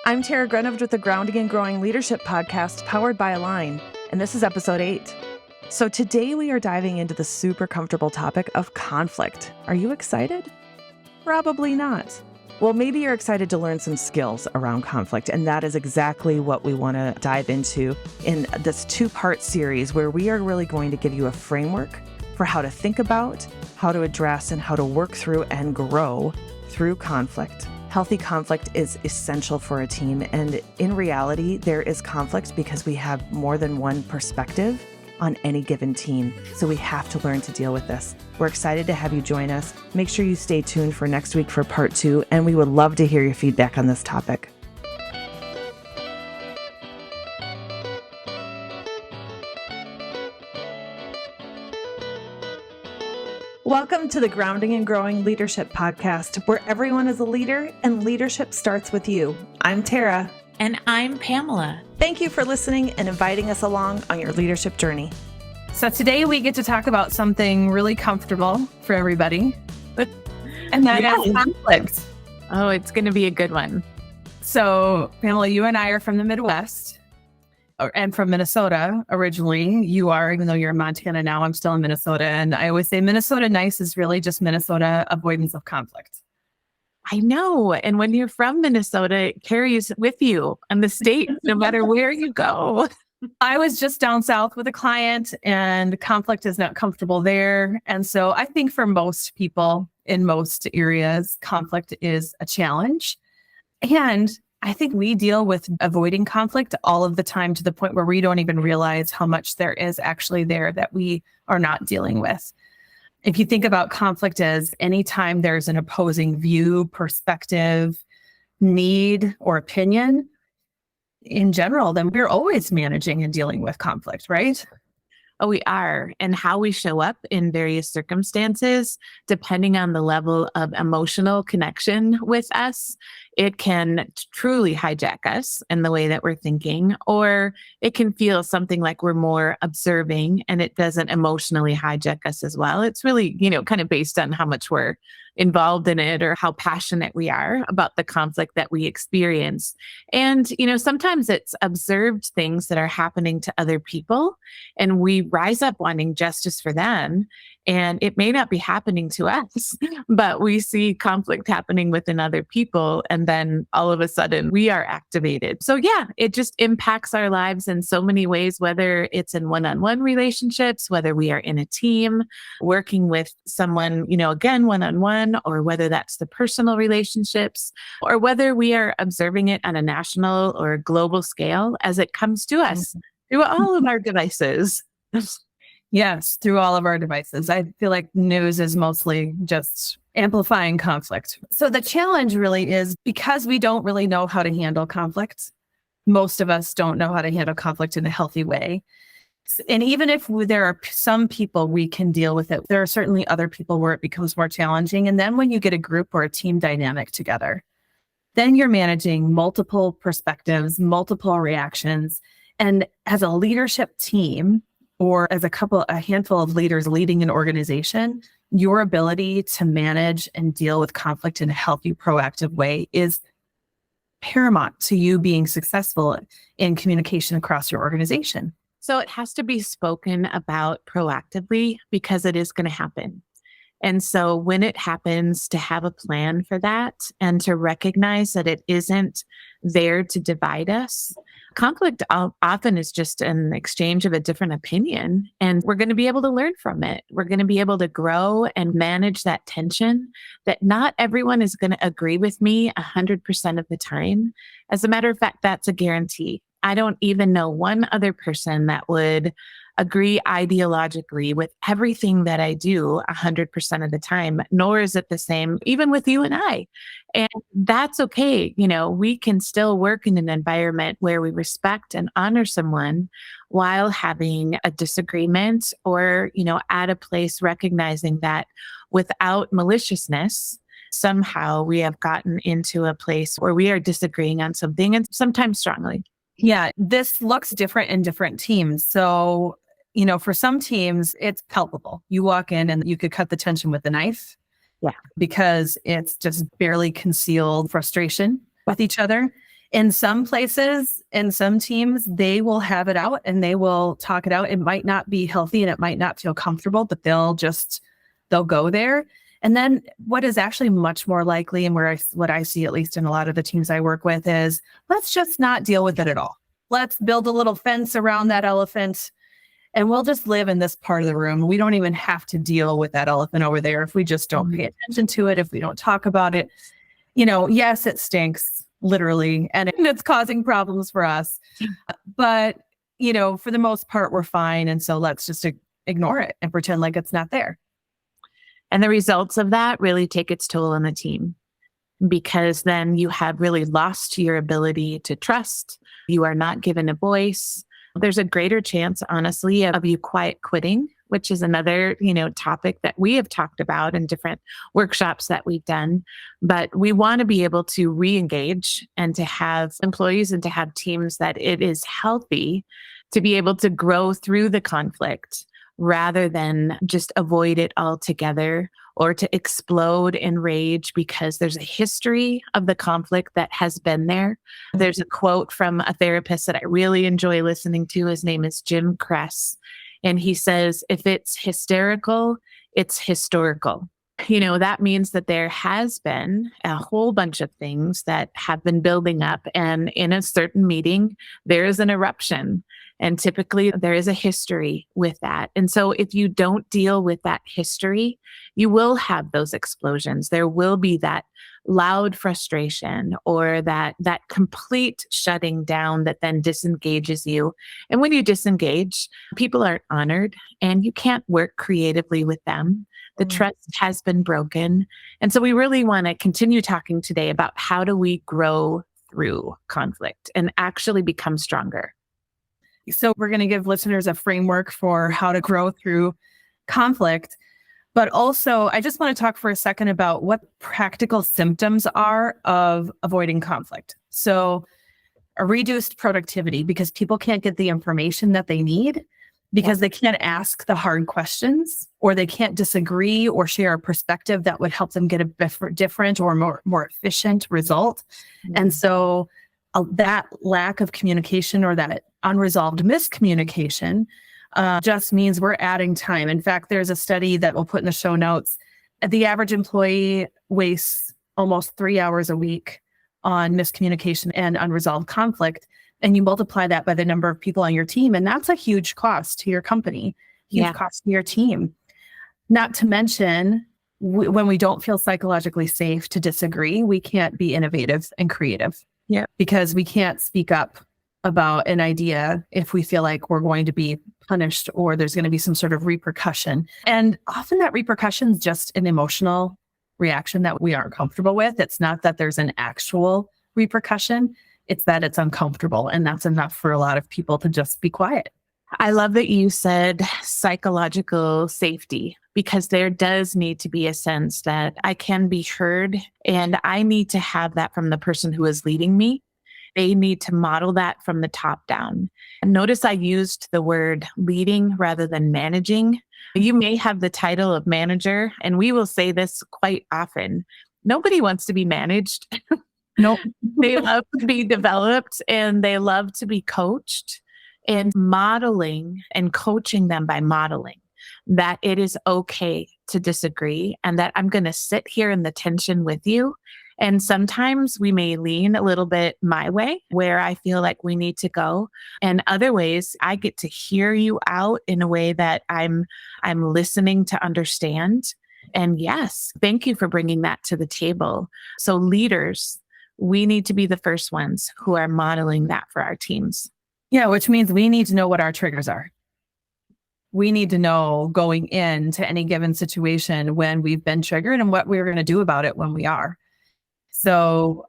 I'm Tara Grenovich with the Grounding and Growing Leadership podcast powered by Align, and this is episode 8. So today we are diving into the super comfortable topic of conflict. Are you excited? Probably not. Well, maybe you're excited to learn some skills around conflict, and that is exactly what we want to dive into in this 2-part series where we are really going to give you a framework for how to think about, how to address, and how to work through and grow through conflict. Healthy conflict is essential for a team, and in reality, there is conflict because we have more than one perspective on any given team. So we have to learn to deal with this. We're excited to have you join us. Make sure you stay tuned for next week for part 2, and we would love to hear your feedback on this topic. Welcome to the Grounding and Growing Leadership podcast, where everyone is a leader and leadership starts with you. I'm Tara. And I'm Pamela. Thank you for listening and inviting us along on your leadership journey. So today we get to talk about something really comfortable for everybody, and that is conflict. Oh, it's going to be a good one. So Pamela, you and I are from the Midwest and from Minnesota originally. You are, even though you're in Montana now, I'm still in Minnesota. And I always say Minnesota nice is really just Minnesota avoidance of conflict. I know. And when you're from Minnesota, it carries with you in the state, no matter where you go. I was just down south with a client, and conflict is not comfortable there. And so I think for most people in most areas, conflict is a challenge. And I think we deal with avoiding conflict all of the time to the point where we don't even realize how much there is actually there that we are not dealing with. If you think about conflict as any time there's an opposing view, perspective, need, or opinion in general, then we're always managing and dealing with conflict, right? Oh, we are. And how we show up in various circumstances, depending on the level of emotional connection with us, it can truly hijack us in the way that we're thinking, or it can feel something like we're more observing and it doesn't emotionally hijack us as well. It's really, kind of based on how much we're involved in it or how passionate we are about the conflict that we experience. And, sometimes it's observed things that are happening to other people and we rise up wanting justice for them. And it may not be happening to us, but we see conflict happening within other people. And then all of a sudden we are activated. So yeah, it just impacts our lives in so many ways, whether it's in one-on-one relationships, whether we are in a team working with someone, again, one-on-one, or whether that's the personal relationships, or whether we are observing it on a national or global scale as it comes to us through all of our devices. Yes, through all of our devices. I feel like news is mostly just amplifying conflict. So the challenge really is because we don't really know how to handle conflict. Most of us don't know how to handle conflict in a healthy way. And even if there are some people we can deal with it, there are certainly other people where it becomes more challenging. And then when you get a group or a team dynamic together, then you're managing multiple perspectives, multiple reactions. And as a leadership team, or as a handful of leaders leading an organization, your ability to manage and deal with conflict in a healthy, proactive way is paramount to you being successful in communication across your organization. So it has to be spoken about proactively because it is going to happen. And so when it happens, to have a plan for that and to recognize that it isn't there to divide us. Conflict often is just an exchange of a different opinion, and we're going to be able to learn from it. We're going to be able to grow and manage that tension that not everyone is going to agree with me 100% of the time. As a matter of fact, that's a guarantee. I don't even know one other person that would agree ideologically with everything that I do 100% of the time, nor is it the same even with you and I. And that's okay. We can still work in an environment where we respect and honor someone while having a disagreement or, at a place recognizing that without maliciousness, somehow we have gotten into a place where we are disagreeing on something, and sometimes strongly. Yeah, this looks different in different teams. So, for some teams, it's palpable. You walk in and you could cut the tension with a knife. Yeah. Because it's just barely concealed frustration with each other. In some places, in some teams, they will have it out and they will talk it out. It might not be healthy and it might not feel comfortable, but they'll go there. And then what is actually much more likely, and what I see, at least in a lot of the teams I work with, is let's just not deal with it at all. Let's build a little fence around that elephant and we'll just live in this part of the room. We don't even have to deal with that elephant over there if we just don't pay attention to it, if we don't talk about it. Yes, it stinks, literally, and it's causing problems for us. But, for the most part, we're fine. And so let's just ignore it and pretend like it's not there. And the results of that really take its toll on the team, because then you have really lost your ability to trust. You are not given a voice. There's a greater chance, honestly, of you quiet quitting, which is another, topic that we have talked about in different workshops that we've done. But we want to be able to re-engage and to have employees and to have teams that it is healthy to be able to grow through the conflict rather than just avoid it altogether or to explode in rage because there's a history of the conflict that has been there. There's a quote from a therapist that I really enjoy listening to. His name is Jim Kress. And he says, if it's hysterical, it's historical. That means that there has been a whole bunch of things that have been building up. And in a certain meeting, there is an eruption. And typically there is a history with that. And so if you don't deal with that history, you will have those explosions. There will be that loud frustration or that complete shutting down that then disengages you. And when you disengage, people aren't honored and you can't work creatively with them. The trust has been broken. And so we really want to continue talking today about how do we grow through conflict and actually become stronger. So we're going to give listeners a framework for how to grow through conflict. But also, I just want to talk for a second about what practical symptoms are of avoiding conflict. So a reduced productivity because people can't get the information that they need because they can't ask the hard questions or they can't disagree or share a perspective that would help them get a different or more efficient result. And so that lack of communication or that unresolved miscommunication just means we're adding time. In fact, there's a study that we'll put in the show notes. The average employee wastes almost 3 hours a week on miscommunication and unresolved conflict. And you multiply that by the number of people on your team. And that's a huge cost to your company, huge cost to your team. Not to mention, when we don't feel psychologically safe to disagree, we can't be innovative and creative. Yeah, because we can't speak up about an idea if we feel like we're going to be punished or there's going to be some sort of repercussion. And often that repercussion is just an emotional reaction that we aren't comfortable with. It's not that there's an actual repercussion. It's that it's uncomfortable. And that's enough for a lot of people to just be quiet. I love that you said psychological safety, because there does need to be a sense that I can be heard and I need to have that from the person who is leading me. They need to model that from the top down. And notice I used the word leading rather than managing. You may have the title of manager, and we will say this quite often. Nobody wants to be managed. Nope. They love to be developed and they love to be coached, and modeling and coaching them by modeling that it is okay to disagree and that I'm going to sit here in the tension with you. And sometimes we may lean a little bit my way where I feel like we need to go. And other ways I get to hear you out in a way that I'm listening to understand. And yes, thank you for bringing that to the table. So leaders, we need to be the first ones who are modeling that for our teams. Yeah, which means we need to know what our triggers are. We need to know going into any given situation when we've been triggered and what we're going to do about it when we are. So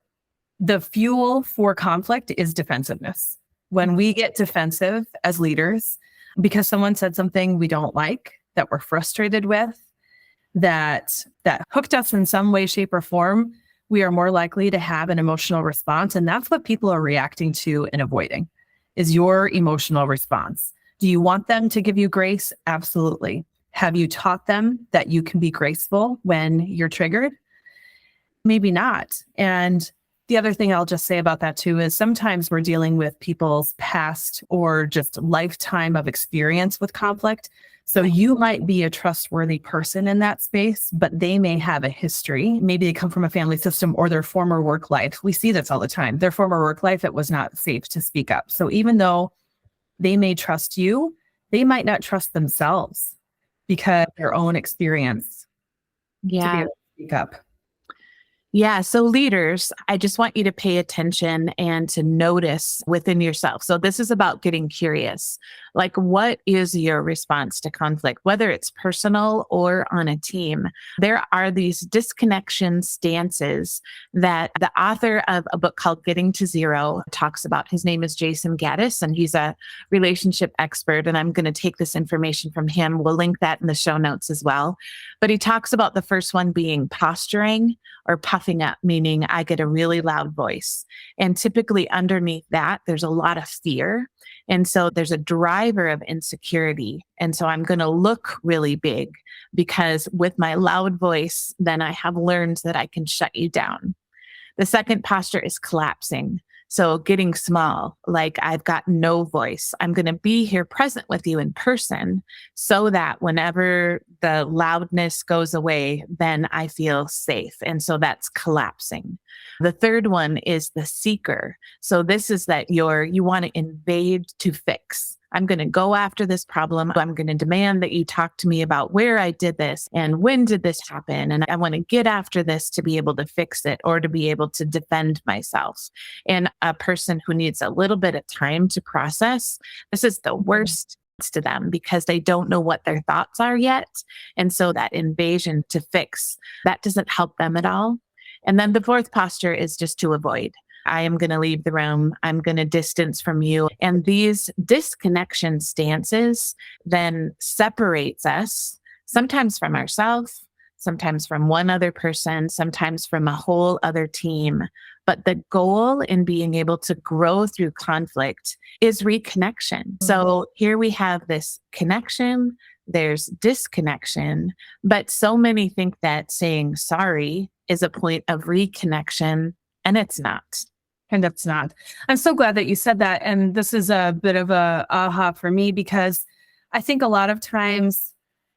the fuel for conflict is defensiveness. When we get defensive as leaders, because someone said something we don't like, that we're frustrated with, that hooked us in some way, shape, or form, we are more likely to have an emotional response. And that's what people are reacting to and avoiding, is your emotional response. Do you want them to give you grace? Absolutely. Have you taught them that you can be graceful when you're triggered? Maybe not. And The other thing I'll just say about that too is sometimes we're dealing with people's past or just lifetime of experience with conflict. So you might be a trustworthy person in that space, but they may have a history. Maybe they come from a family system or their former work life. We see this all the time. Their former work life, it was not safe to speak up. So even though they may trust you, they might not trust themselves because of their own experience to be Yeah. able to speak up. Yeah. So leaders, I just want you to pay attention and to notice within yourself. So this is about getting curious. Like, what is your response to conflict, whether it's personal or on a team? There are these disconnection stances that the author of a book called Getting to Zero talks about. His name is Jason Gaddis, and he's a relationship expert. And I'm going to take this information from him. We'll link that in the show notes as well. But he talks about the first one being posturing or puffing up, meaning I get a really loud voice. And typically underneath that, there's a lot of fear. And so there's a driver of insecurity. And so I'm going to look really big because with my loud voice, then I have learned that I can shut you down. The second posture is collapsing. So getting small, like I've got no voice. I'm going to be here present with you in person so that whenever the loudness goes away, then I feel safe. And so that's collapsing. The third one is the seeker. So this is that you want to invade to fix. I'm going to go after this problem. I'm going to demand that you talk to me about where I did this and when did this happen. And I want to get after this to be able to fix it or to be able to defend myself. And a person who needs a little bit of time to process, this is the worst to them because they don't know what their thoughts are yet. And so that invasion to fix, that doesn't help them at all. And then the fourth posture is just to avoid. I am going to leave the room. I'm going to distance from you. And these disconnection stances then separates us sometimes from ourselves, sometimes from one other person, sometimes from a whole other team. But the goal in being able to grow through conflict is reconnection. So here we have this connection, there's disconnection, but so many think that saying sorry is a point of reconnection, and it's not. And it's not. I'm so glad that you said that. And this is a bit of a aha for me because I think a lot of times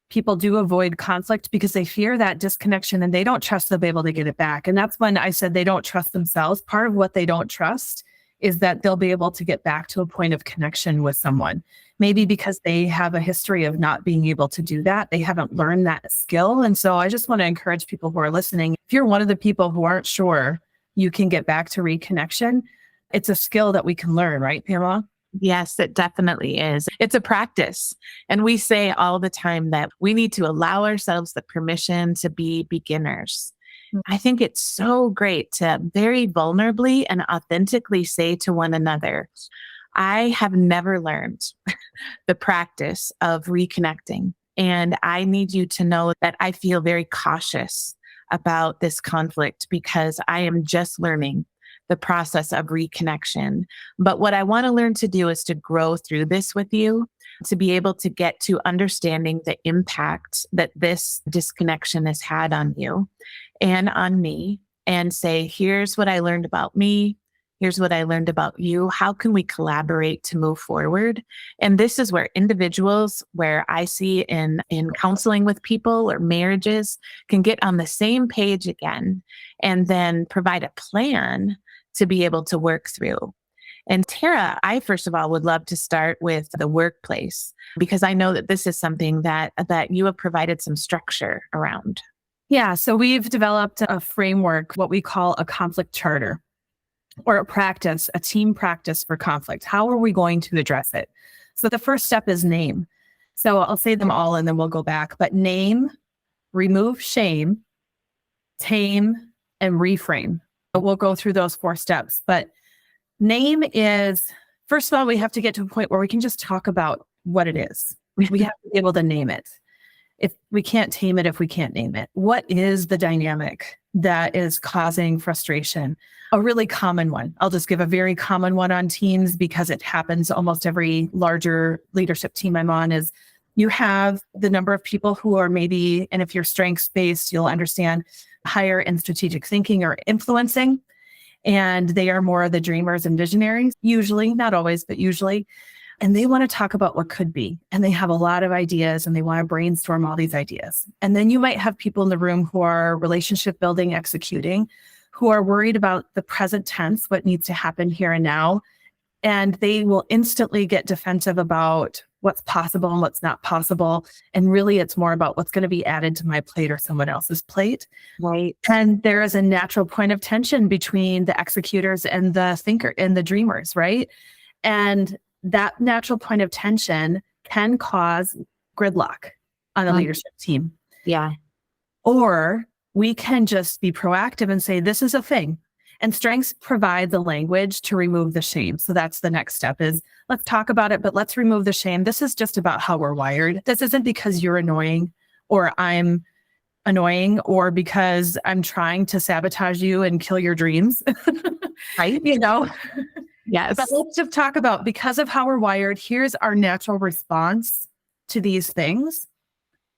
people do avoid conflict because they fear that disconnection and they don't trust they'll be able to get it back. And that's when I said they don't trust themselves. Part of what they don't trust is that they'll be able to get back to a point of connection with someone. Maybe because they have a history of not being able to do that. They haven't learned that skill. And so I just want to encourage people who are listening, if you're one of the people who aren't sure you can get back to reconnection, it's a skill that we can learn, right, Pamela? Yes, it definitely is. It's a practice. And we say all the time that we need to allow ourselves the permission to be beginners. I think it's so great to very vulnerably and authentically say to one another, I have never learned the practice of reconnecting. And I need you to know that I feel very cautious about this conflict because I am just learning the process of reconnection. But what I want to learn to do is to grow through this with you, to be able to get to understanding the impact that this disconnection has had on you and on me, and say, here's what I learned about me. Here's what I learned about you. How can we collaborate to move forward? And this is where individuals, where I see in counseling with people or marriages, can get on the same page again and then provide a plan to be able to work through. And Tara, I first of all would love to start with the workplace because I know that this is something that you have provided some structure around. Yeah, so we've developed a framework, what we call a conflict charter, or a team practice for conflict. How are we going to address it? So the first step is name. So I'll say them all and then we'll go back. But name, remove shame, tame, and reframe. We'll go through those 4 steps. But name is, first of all, we have to get to a point where we can just talk about what it is. We have to be able to name it. If we can't tame it, if we can't name it, what is the dynamic that is causing frustration? A really common one. I'll just give a very common one on teams because it happens almost every larger leadership team I'm on is you have the number of people who are maybe, and if you're strengths-based, you'll understand higher in strategic thinking or influencing. and they are more of the dreamers and visionaries, usually, not always, but usually. And they want to talk about what could be. And they have a lot of ideas and they want to brainstorm all these ideas. And then you might have people in the room who are relationship building, executing, who are worried about the present tense, what needs to happen here and now. And they will instantly get defensive about what's possible and what's not possible. And really, it's more about what's going to be added to my plate or someone else's plate. Right. And there is a natural point of tension between the executors and the thinker and the dreamers, right? And that natural point of tension can cause gridlock on a leadership team. Yeah. Or we can just be proactive and say, this is a thing. And strengths provide the language to remove the shame. So that's the next step is let's talk about it, but let's remove the shame. This is just about how we're wired. This isn't because you're annoying or I'm annoying or because I'm trying to sabotage you and kill your dreams. Right. Yes. But let's just talk about, because of how we're wired, here's our natural response to these things.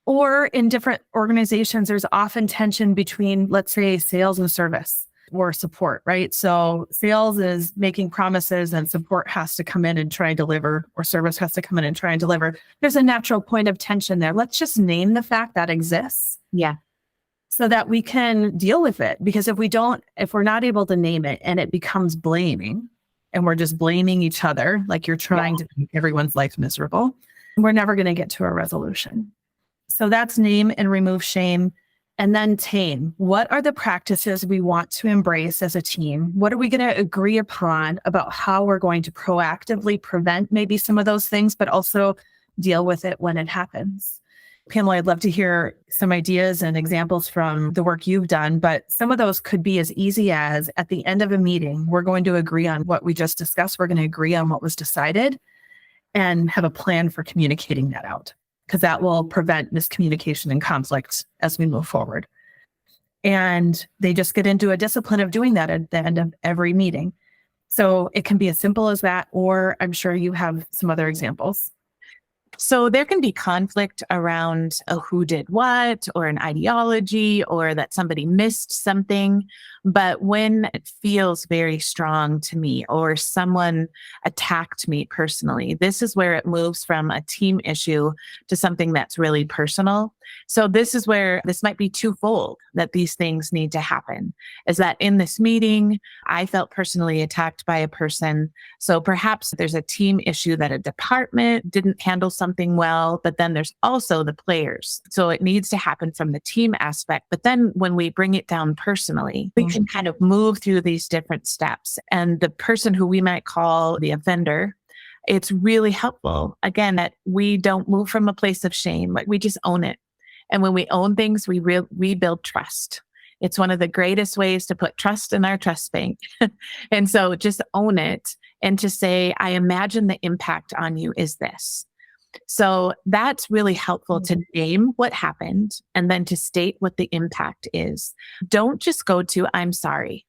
Or in different organizations, there's often tension between, let's say, sales and service or support, right? So sales is making promises and support has to come in and try and deliver, or service has to come in and try and deliver. There's a natural point of tension there. Let's just name the fact that exists. Yeah. So that we can deal with it. Because if we're not able to name it and it becomes blaming, and we're just blaming each other, like you're trying to make everyone's life miserable, we're never going to get to a resolution. So that's name and remove shame. And then tame. What are the practices we want to embrace as a team? What are we going to agree upon about how we're going to proactively prevent maybe some of those things, but also deal with it when it happens? Pamela, I'd love to hear some ideas and examples from the work you've done, but some of those could be as easy as at the end of a meeting, we're going to agree on what we just discussed. We're going to agree on what was decided and have a plan for communicating that out, because that will prevent miscommunication and conflict as we move forward. And they just get into a discipline of doing that at the end of every meeting. So it can be as simple as that, or I'm sure you have some other examples. So there can be conflict around who did what, or an ideology, or that somebody missed something. But when it feels very strong to me, or someone attacked me personally, this is where it moves from a team issue to something that's really personal. So this is where this might be twofold that these things need to happen. Is that in this meeting, I felt personally attacked by a person. So perhaps there's a team issue that a department didn't handle something well, but then there's also the players. So it needs to happen from the team aspect. But then when we bring it down personally, we can kind of move through these different steps. And the person who we might call the offender, it's really helpful, again, that we don't move from a place of shame, but we just own it. And when we own things, we rebuild trust. It's one of the greatest ways to put trust in our trust bank. And so just own it and to say, I imagine the impact on you is this. So that's really helpful to name what happened and then to state what the impact is. Don't just go to, I'm sorry,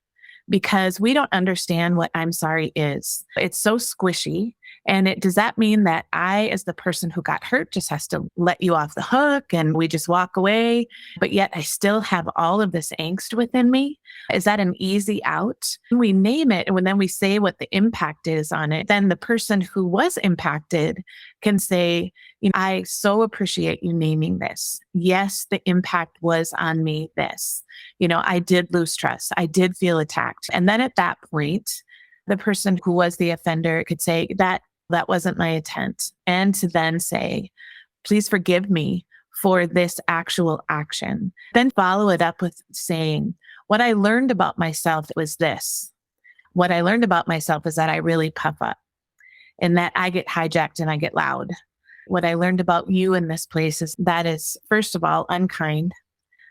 because we don't understand what I'm sorry is. It's so squishy. And does that mean that I, as the person who got hurt, just has to let you off the hook and we just walk away? But yet I still have all of this angst within me. Is that an easy out? When we name it and then we say what the impact is on it, then the person who was impacted can say, I so appreciate you naming this. Yes, the impact was on me this. I did lose trust. I did feel attacked. And then at that point, the person who was the offender could say that wasn't my intent. And to then say, please forgive me for this actual action. Then follow it up with saying, what I learned about myself was this. What I learned about myself is that I really puff up and that I get hijacked and I get loud. What I learned about you in this place is that is, first of all, unkind,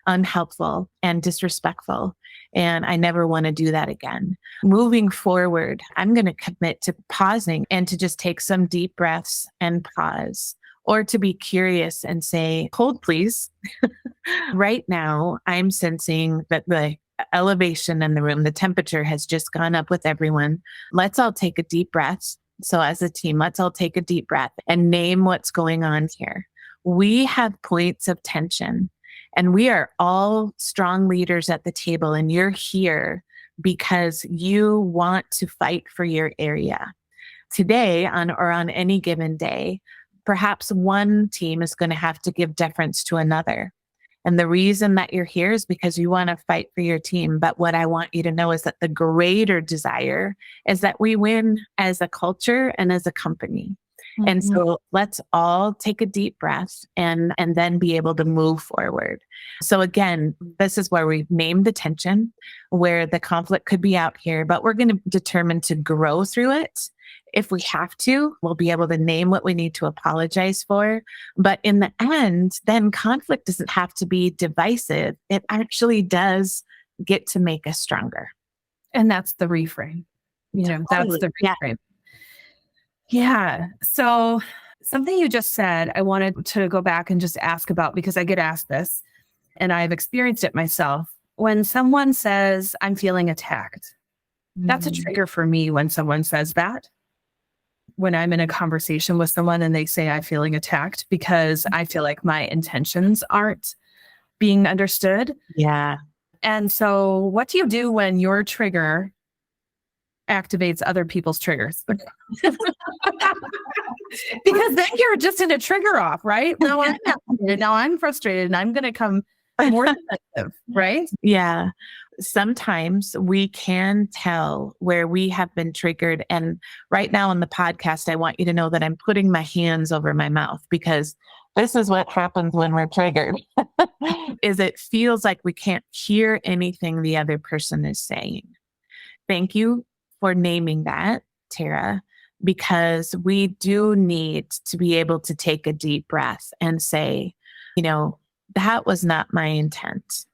unhelpful, and disrespectful. And I never want to do that again. Moving forward, I'm going to commit to pausing and to just take some deep breaths and pause, or to be curious and say, hold, please. Right now, I'm sensing that the elevation in the room, the temperature has just gone up with everyone. Let's all take a deep breath. So as a team, let's all take a deep breath and name what's going on here. We have points of tension. And we are all strong leaders at the table, and you're here because you want to fight for your area. Today on any given day, perhaps one team is going to have to give deference to another. And the reason that you're here is because you want to fight for your team. But what I want you to know is that the greater desire is that we win as a culture and as a company. And so let's all take a deep breath and then be able to move forward. So again, this is where we've named the tension, where the conflict could be out here, but we're going to determine to grow through it. If we have to, we'll be able to name what we need to apologize for. But in the end, then conflict doesn't have to be divisive. It actually does get to make us stronger. And that's the reframe. That's the reframe. Yeah. So something you just said, I wanted to go back and just ask about, because I get asked this and I've experienced it myself. When someone says, I'm feeling attacked, that's a trigger for me when someone says that. When I'm in a conversation with someone and they say I'm feeling attacked, because I feel like my intentions aren't being understood. Yeah. And so what do you do when your trigger activates other people's triggers? Because then you're just in a trigger off, right? Now I'm frustrated and I'm going to come more defensive, right? Yeah. Sometimes we can tell where we have been triggered. And right now on the podcast, I want you to know that I'm putting my hands over my mouth, because this is what happens when we're triggered, is it feels like we can't hear anything the other person is saying. Thank you for naming that, Tara, because we do need to be able to take a deep breath and say, that was not my intent.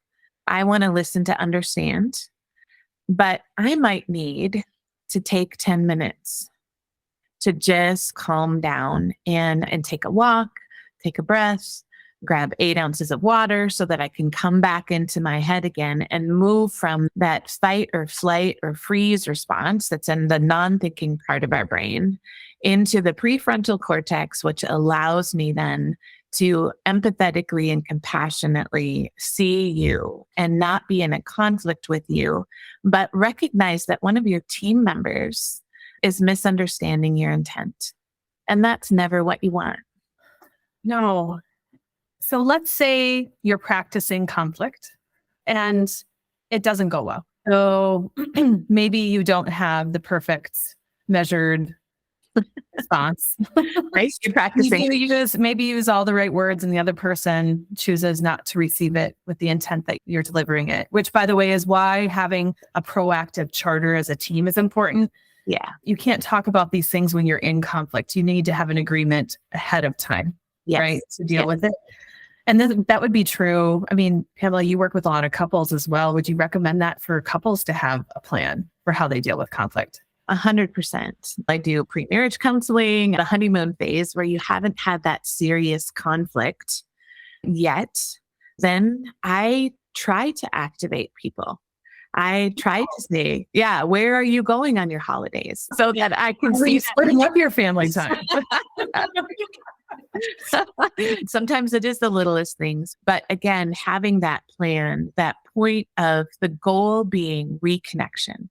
I want to listen to understand, but I might need to take 10 minutes to just calm down and take a walk, take a breath, grab 8 ounces of water so that I can come back into my head again and move from that fight or flight or freeze response that's in the non-thinking part of our brain into the prefrontal cortex, which allows me then to empathetically and compassionately see you and not be in a conflict with you, but recognize that one of your team members is misunderstanding your intent. And that's never what you want. No. So let's say you're practicing conflict and it doesn't go well. So maybe you don't have the perfect measured response. Right? You're practicing. Maybe use all the right words and the other person chooses not to receive it with the intent that you're delivering it, which, by the way, is why having a proactive charter as a team is important. Yeah. You can't talk about these things when you're in conflict. You need to have an agreement ahead of time, right? To deal with it. And then that would be true. I mean, Pamela, you work with a lot of couples as well. Would you recommend that for couples to have a plan for how they deal with conflict? 100%. I do pre-marriage counseling, the honeymoon phase where you haven't had that serious conflict yet. Then I try to activate people. I try to say, where are you going on your holidays? So that I can see splitting up your family time. Sometimes it is the littlest things, but again, having that plan, that point of the goal being reconnection,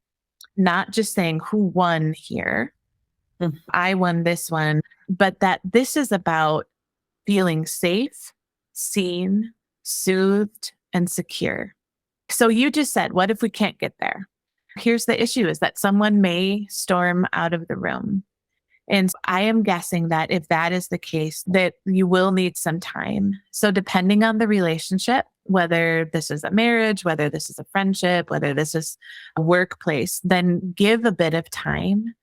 not just saying who won here. I won this one, but that this is about feeling safe, seen, soothed, and secure. So you just said, what if we can't get there? Here's the issue is that someone may storm out of the room. And I am guessing that if that is the case, that you will need some time. So depending on the relationship, whether this is a marriage, whether this is a friendship, whether this is a workplace, then give a bit of time,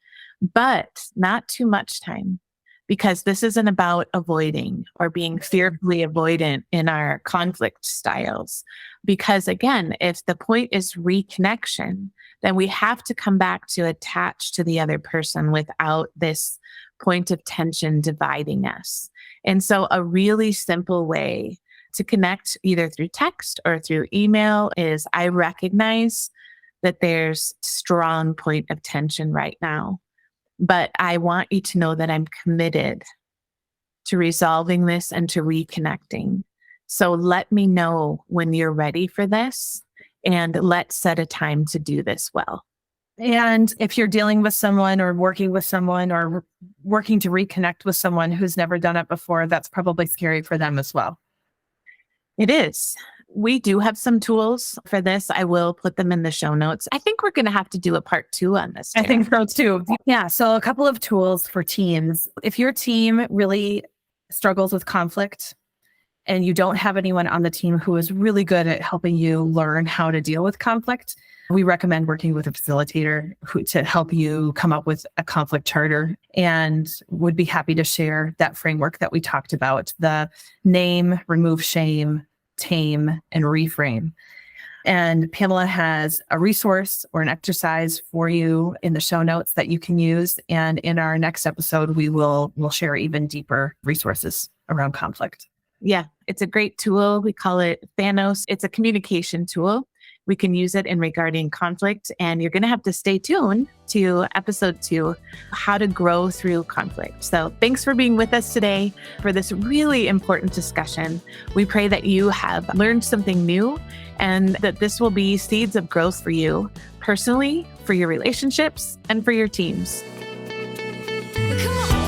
but not too much time, because this isn't about avoiding or being fearfully avoidant in our conflict styles. Because again, if the point is reconnection, then we have to come back to attach to the other person without this point of tension dividing us. And so a really simple way to connect either through text or through email is I recognize that there's strong point of tension right now, but I want you to know that I'm committed to resolving this and to reconnecting. So let me know when you're ready for this. And let's set a time to do this well. And if you're dealing with someone or working with someone or working to reconnect with someone who's never done it before, that's probably scary for them as well. It is. We do have some tools for this. I will put them in the show notes. I think we're going to have to do a part 2 on this. I think so too. Yeah. So a couple of tools for teams. If your team really struggles with conflict and you don't have anyone on the team who is really good at helping you learn how to deal with conflict, we recommend working with a facilitator to help you come up with a conflict charter, and would be happy to share that framework that we talked about: the name, remove shame, tame, and reframe. And Pamela has a resource or an exercise for you in the show notes that you can use. And in our next episode, we'll share even deeper resources around conflict. Yeah, it's a great tool. We call it Thanos. It's a communication tool. We can use it in regarding conflict, and you're going to have to stay tuned to episode 2, how to grow through conflict. So thanks for being with us today for this really important discussion. We pray that you have learned something new and that this will be seeds of growth for you personally, for your relationships, and for your teams. Come on.